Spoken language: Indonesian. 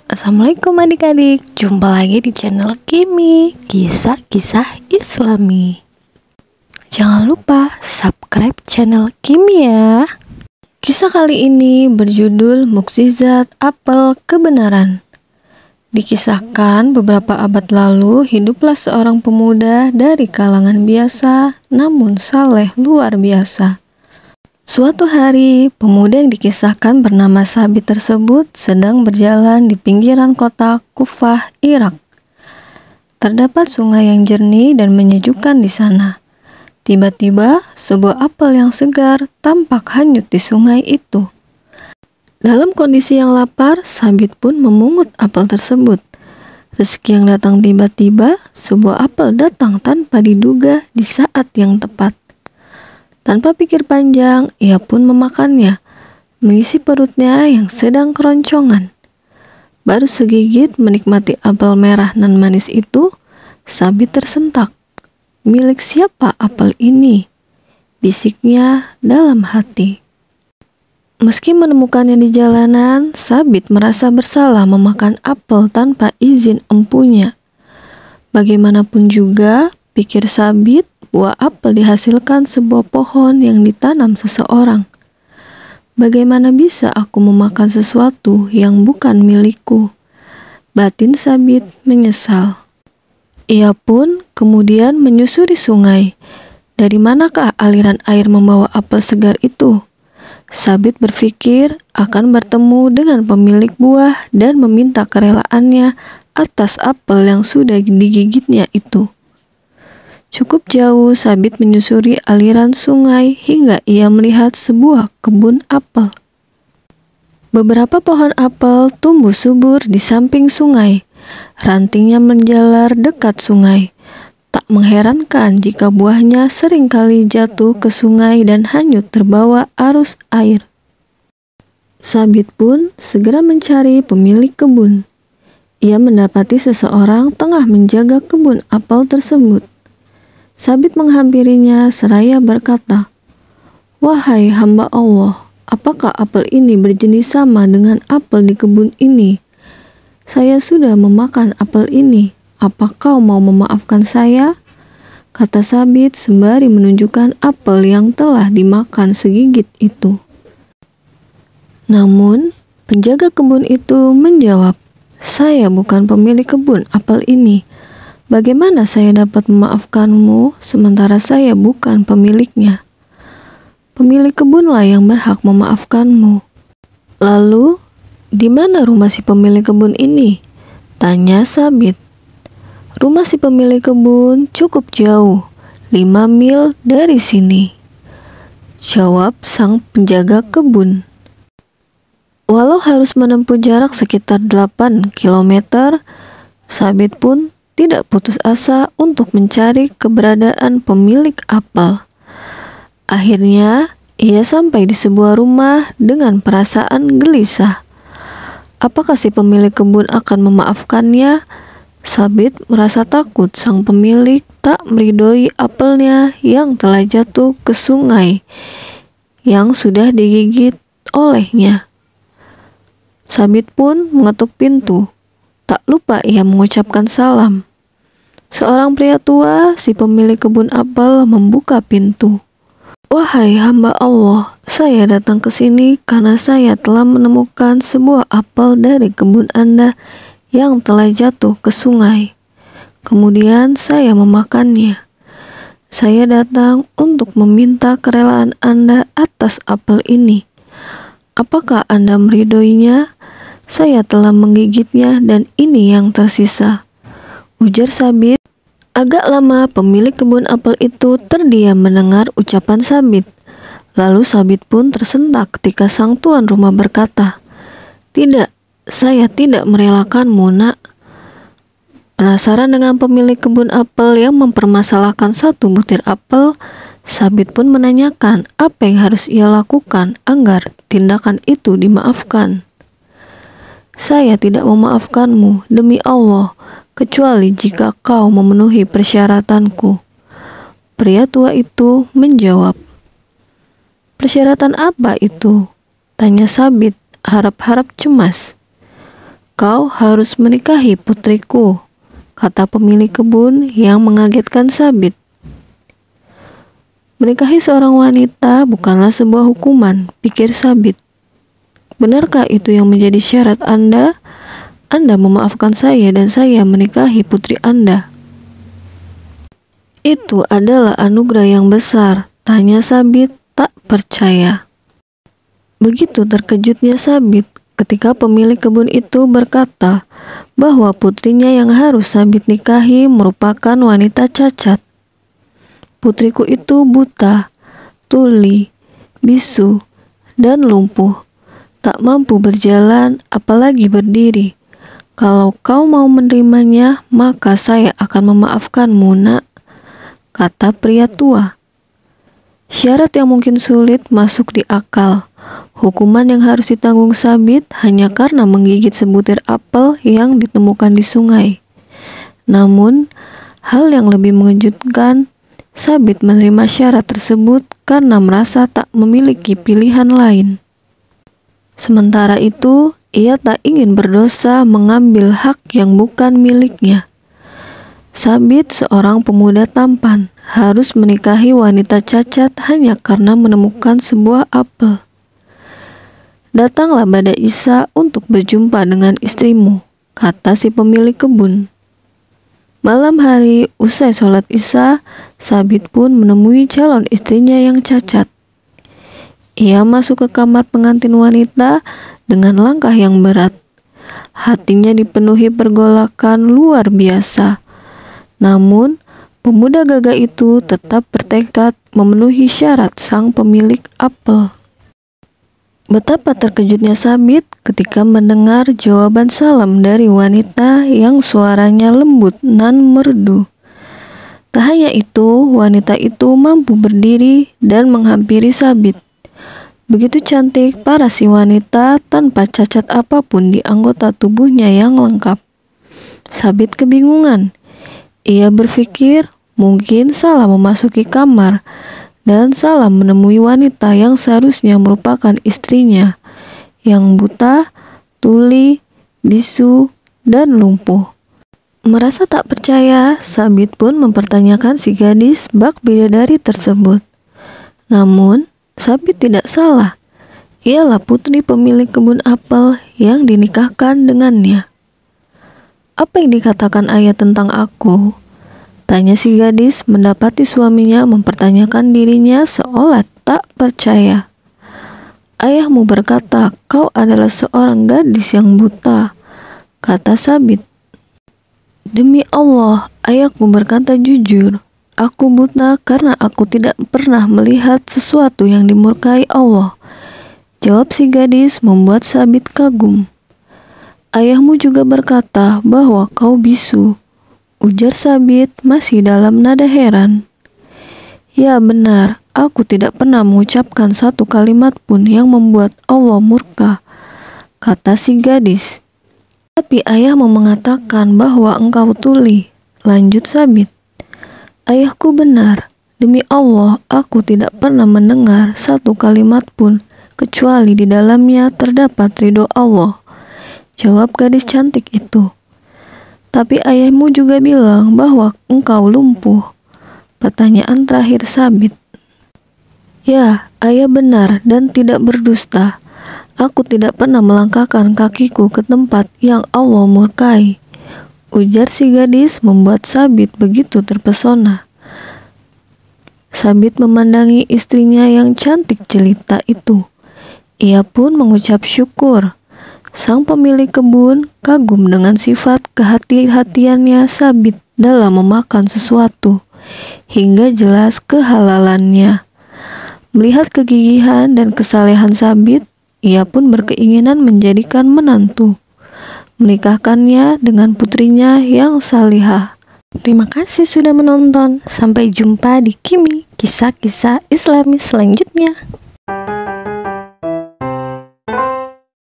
Assalamualaikum adik-adik, jumpa lagi di channel Kimi, kisah-kisah Islami. Jangan lupa subscribe channel Kimi ya. Kisah kali ini berjudul Mukjizat Apel Kebenaran. Dikisahkan beberapa abad lalu, hiduplah seorang pemuda dari kalangan biasa, namun saleh luar biasa. Suatu hari, pemuda yang dikisahkan bernama Sabit tersebut sedang berjalan di pinggiran kota Kufah, Irak. Terdapat sungai yang jernih dan menyejukkan di sana. Tiba-tiba, sebuah apel yang segar tampak hanyut di sungai itu. Dalam kondisi yang lapar, Sabit pun memungut apel tersebut. Rezeki yang datang tiba-tiba, sebuah apel datang tanpa diduga di saat yang tepat. Tanpa pikir panjang, ia pun memakannya, mengisi perutnya yang sedang keroncongan. Baru segigit menikmati apel merah nan manis itu, Sabit tersentak. Milik siapa apel ini? Bisiknya dalam hati. Meski menemukannya di jalanan, Sabit merasa bersalah memakan apel tanpa izin empunya. Bagaimanapun juga, pikir Sabit, buah apel dihasilkan sebuah pohon yang ditanam seseorang. Bagaimana bisa aku memakan sesuatu yang bukan milikku? Batin Sabit menyesal. Ia pun kemudian menyusuri sungai. Dari manakah aliran air membawa apel segar itu? Sabit berpikir akan bertemu dengan pemilik buah dan meminta kerelaannya atas apel yang sudah digigitnya itu. Cukup jauh Sabit menyusuri aliran sungai hingga ia melihat sebuah kebun apel. Beberapa pohon apel tumbuh subur di samping sungai. Rantingnya menjalar dekat sungai. Tak mengherankan jika buahnya seringkali jatuh ke sungai dan hanyut terbawa arus air. Sabit pun segera mencari pemilik kebun. Ia mendapati seseorang tengah menjaga kebun apel tersebut. Sabit menghampirinya seraya berkata, "Wahai hamba Allah, apakah apel ini berjenis sama dengan apel di kebun ini? Saya sudah memakan apel ini. Apa kau mau memaafkan saya?" Kata Sabit sembari menunjukkan apel yang telah dimakan segigit itu. Namun, penjaga kebun itu menjawab, "Saya bukan pemilik kebun apel ini. Bagaimana saya dapat memaafkanmu sementara saya bukan pemiliknya? Pemilik kebunlah yang berhak memaafkanmu." "Lalu, di mana rumah si pemilik kebun ini?" tanya Sabit. "Rumah si pemilik kebun cukup jauh, 5 mil dari sini," jawab sang penjaga kebun. Walau harus menempuh jarak sekitar 8 km, Sabit pun tidak putus asa untuk mencari keberadaan pemilik apel. Akhirnya, ia sampai di sebuah rumah dengan perasaan gelisah. Apakah si pemilik kebun akan memaafkannya? Sabit merasa takut sang pemilik tak meridhoi apelnya yang telah jatuh ke sungai yang sudah digigit olehnya. Sabit pun mengetuk pintu. Tak lupa ia mengucapkan salam. Seorang pria tua, si pemilik kebun apel, membuka pintu. "Wahai hamba Allah, saya datang ke sini karena saya telah menemukan sebuah apel dari kebun Anda yang telah jatuh ke sungai. Kemudian saya memakannya. Saya datang untuk meminta kerelaan Anda atas apel ini. Apakah Anda meridhoinya? Saya telah menggigitnya dan ini yang tersisa," ujar Sabit. Agak lama pemilik kebun apel itu terdiam mendengar ucapan Sabit. Lalu Sabit pun tersentak ketika sang tuan rumah berkata, "Tidak, saya tidak merelakanmu, nak." Penasaran dengan pemilik kebun apel yang mempermasalahkan satu butir apel, Sabit pun menanyakan apa yang harus ia lakukan agar tindakan itu dimaafkan. "Saya tidak memaafkanmu, demi Allah, kecuali jika kau memenuhi persyaratanku," pria tua itu menjawab. "Persyaratan apa itu?" tanya Sabit, harap-harap cemas. "Kau harus menikahi putriku," kata pemilik kebun yang mengagetkan Sabit. Menikahi seorang wanita bukanlah sebuah hukuman, pikir Sabit. Benarkah itu yang menjadi syarat Anda? Anda memaafkan saya dan saya menikahi putri Anda. Itu adalah anugerah yang besar, tanya Sabit tak percaya. Begitu terkejutnya Sabit ketika pemilik kebun itu berkata bahwa putrinya yang harus Sabit nikahi merupakan wanita cacat. Putriku itu buta, tuli, bisu, dan lumpuh. Tak mampu berjalan, apalagi berdiri. Kalau kau mau menerimanya, maka saya akan memaafkanmu, nak, kata pria tua. Syarat yang mungkin sulit masuk di akal. Hukuman yang harus ditanggung Sabit hanya karena menggigit sebutir apel yang ditemukan di sungai. Namun, hal yang lebih mengejutkan, Sabit menerima syarat tersebut karena merasa tak memiliki pilihan lain. Sementara itu, ia tak ingin berdosa mengambil hak yang bukan miliknya. Sabit, seorang pemuda tampan, harus menikahi wanita cacat hanya karena menemukan sebuah apel. "Datanglah pada Isa untuk berjumpa dengan istrimu," kata si pemilik kebun. Malam hari, usai sholat Isya, Sabit pun menemui calon istrinya yang cacat. Ia masuk ke kamar pengantin wanita dengan langkah yang berat. Hatinya dipenuhi pergolakan luar biasa. Namun, pemuda gagah itu tetap bertekad memenuhi syarat sang pemilik apel. Betapa terkejutnya Sabit ketika mendengar jawaban salam dari wanita yang suaranya lembut nan merdu. Tak hanya itu, wanita itu mampu berdiri dan menghampiri Sabit. Begitu cantik para si wanita tanpa cacat apapun di anggota tubuhnya yang lengkap. Sabit kebingungan. Ia berpikir mungkin salah memasuki kamar dan salah menemui wanita yang seharusnya merupakan istrinya, yang buta, tuli, bisu, dan lumpuh. Merasa tak percaya, Sabit pun mempertanyakan si gadis bak bidadari tersebut. Namun, Sabit tidak salah. Ialah putri pemilik kebun apel yang dinikahkan dengannya. "Apa yang dikatakan ayah tentang aku?" tanya si gadis mendapati suaminya mempertanyakan dirinya seolah tak percaya. "Ayahmu berkata kau adalah seorang gadis yang buta," kata Sabit. "Demi Allah, ayahku berkata jujur. Aku buta karena aku tidak pernah melihat sesuatu yang dimurkai Allah," jawab si gadis membuat Sabit kagum. "Ayahmu juga berkata bahwa kau bisu," ujar Sabit masih dalam nada heran. "Ya benar, aku tidak pernah mengucapkan satu kalimat pun yang membuat Allah murka," kata si gadis. "Tapi ayahmu mengatakan bahwa engkau tuli," lanjut Sabit. "Ayahku benar. Demi Allah, aku tidak pernah mendengar satu kalimat pun kecuali di dalamnya terdapat ridho Allah," jawab gadis cantik itu. "Tapi ayahmu juga bilang bahwa engkau lumpuh," pertanyaan terakhir Sabit. "Ya, ayah benar dan tidak berdusta. Aku tidak pernah melangkahkan kakiku ke tempat yang Allah murkai," ujar si gadis membuat Sabit begitu terpesona. Sabit memandangi istrinya yang cantik jelita itu. Ia pun mengucap syukur. Sang pemilik kebun kagum dengan sifat kehati-hatiannya Sabit dalam memakan sesuatu, hingga jelas kehalalannya. Melihat kegigihan dan kesalehan Sabit, ia pun berkeinginan menjadikan menantu, menikahkannya dengan putrinya yang salihah. Terima kasih sudah menonton. Sampai jumpa di Kimi, kisah-kisah Islami selanjutnya.